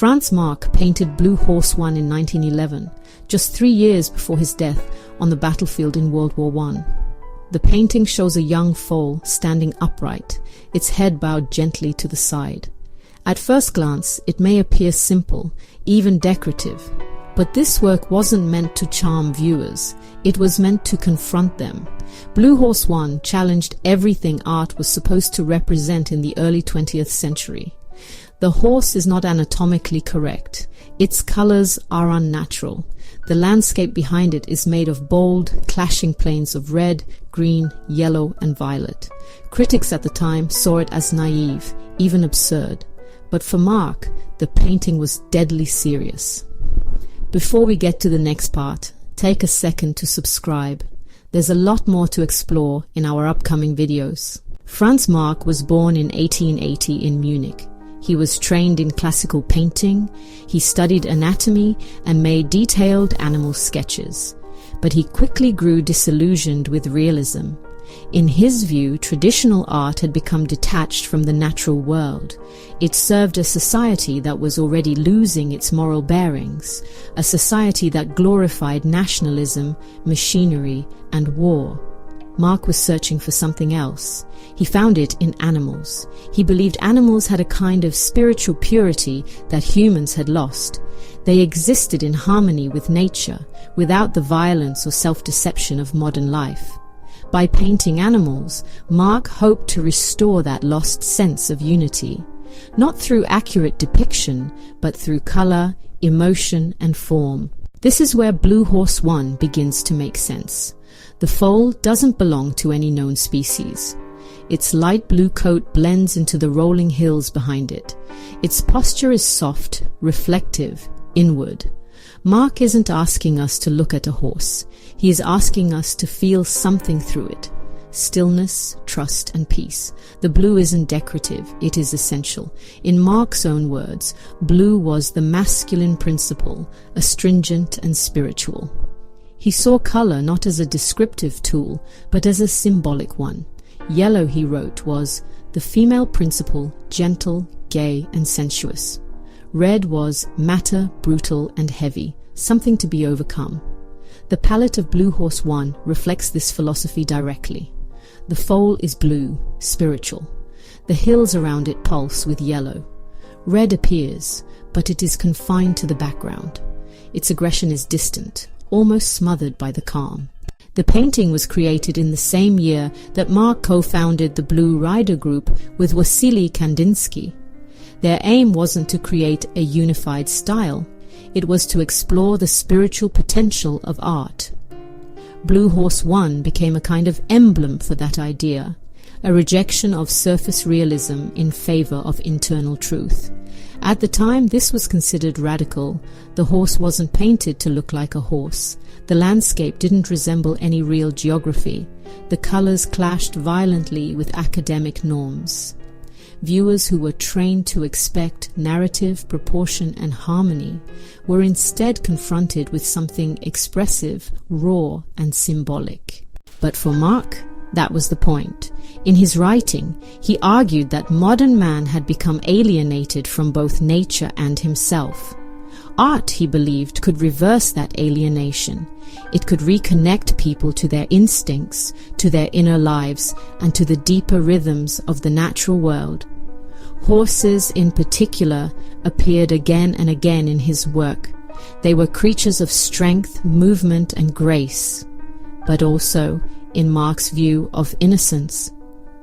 Franz Marc painted Blue Horse 1 in 1911, just 3 years before his death on the battlefield in World War I. The painting shows a young foal standing upright, its head bowed gently to the side. At first glance, it may appear simple, even decorative, but this work wasn't meant to charm viewers, it was meant to confront them. Blue Horse 1 challenged everything art was supposed to represent in the early 20th century. The horse is not anatomically correct. Its colors are unnatural. The landscape behind it is made of bold, clashing planes of red, green, yellow, and violet. Critics at the time saw it as naive, even absurd. But for Marc, the painting was deadly serious. Before we get to the next part, take a second to subscribe. There's a lot more to explore in our upcoming videos. Franz Marc was born in 1880 in Munich. He was trained in classical painting, he studied anatomy and made detailed animal sketches. But he quickly grew disillusioned with realism. In his view, traditional art had become detached from the natural world. It served a society that was already losing its moral bearings, a society that glorified nationalism, machinery, and war. Marc was searching for something else. He found it in animals. He believed animals had a kind of spiritual purity that humans had lost. They existed in harmony with nature, without the violence or self-deception of modern life. By painting animals, Marc hoped to restore that lost sense of unity, not through accurate depiction, but through color, emotion, and form. This is where Blue Horse 1 begins to make sense. The foal doesn't belong to any known species. Its light blue coat blends into the rolling hills behind it. Its posture is soft, reflective, inward. Marc isn't asking us to look at a horse. He is asking us to feel something through it. Stillness, trust, and peace. The blue isn't decorative, it is essential. In Marc's own words, blue was the masculine principle, astringent and spiritual. He saw color not as a descriptive tool, but as a symbolic one. Yellow, he wrote, was the female principle, gentle, gay, and sensuous. Red was matter, brutal, and heavy, something to be overcome. The palette of Blue Horse 1 reflects this philosophy directly. The foal is blue, spiritual. The hills around it pulse with yellow. Red appears, but it is confined to the background. Its aggression is distant, almost smothered by the calm. The painting was created in the same year that Marc co-founded the Blue Rider Group with Wassily Kandinsky. Their aim wasn't to create a unified style, it was to explore the spiritual potential of art. Blue Horse 1 became a kind of emblem for that idea, a rejection of surface realism in favor of internal truth. At the time, this was considered radical. The horse wasn't painted to look like a horse. The landscape didn't resemble any real geography. The colors clashed violently with academic norms. Viewers who were trained to expect narrative, proportion, and harmony were instead confronted with something expressive, raw, and symbolic. But for Marc, that was the point. In his writing, he argued that modern man had become alienated from both nature and himself. Art, he believed, could reverse that alienation. It could reconnect people to their instincts, to their inner lives, and to the deeper rhythms of the natural world. Horses, in particular, appeared again and again in his work. They were creatures of strength, movement, and grace, but also, in Marc's view, of innocence.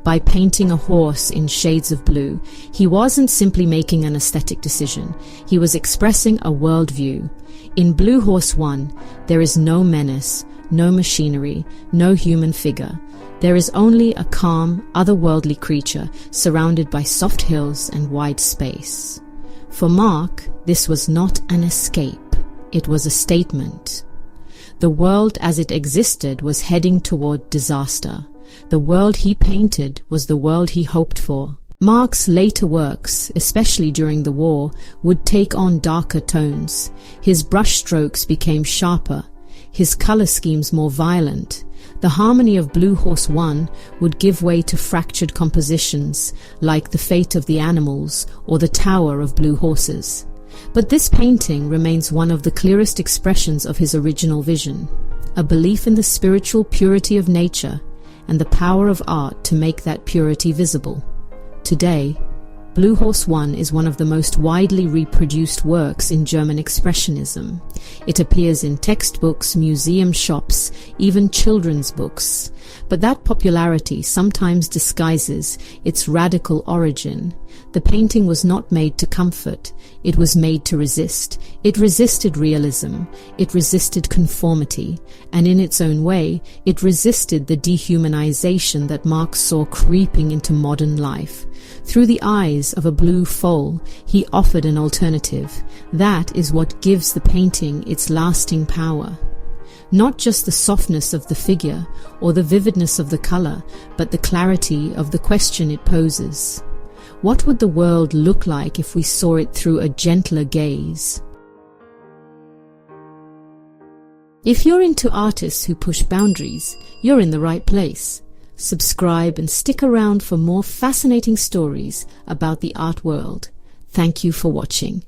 By painting a horse in shades of blue, he wasn't simply making an aesthetic decision, he was expressing a worldview. In Blue Horse 1, there is no menace, no machinery, no human figure. There is only a calm, otherworldly creature surrounded by soft hills and wide space. For Marc, this was not an escape, it was a statement. The world as it existed was heading toward disaster. The world he painted was the world he hoped for. Marc's later works, especially during the war, would take on darker tones. His brushstrokes became sharper, his color schemes more violent. The harmony of Blue Horse 1 would give way to fractured compositions, like The Fate of the Animals or The Tower of Blue Horses. But this painting remains one of the clearest expressions of his original vision, a belief in the spiritual purity of nature and the power of art to make that purity visible. Today, Blue Horse 1 is one of the most widely reproduced works in German Expressionism. It appears in textbooks, museum shops, even children's books. But that popularity sometimes disguises its radical origin. The painting was not made to comfort, it was made to resist. It resisted realism, it resisted conformity, and in its own way, it resisted the dehumanization that Marx saw creeping into modern life. Through the eyes of a blue foal, he offered an alternative. That is what gives the painting its lasting power. Not just the softness of the figure or the vividness of the color, but the clarity of the question it poses. What would the world look like if we saw it through a gentler gaze? If you're into artists who push boundaries, you're in the right place. Subscribe and stick around for more fascinating stories about the art world. Thank you for watching.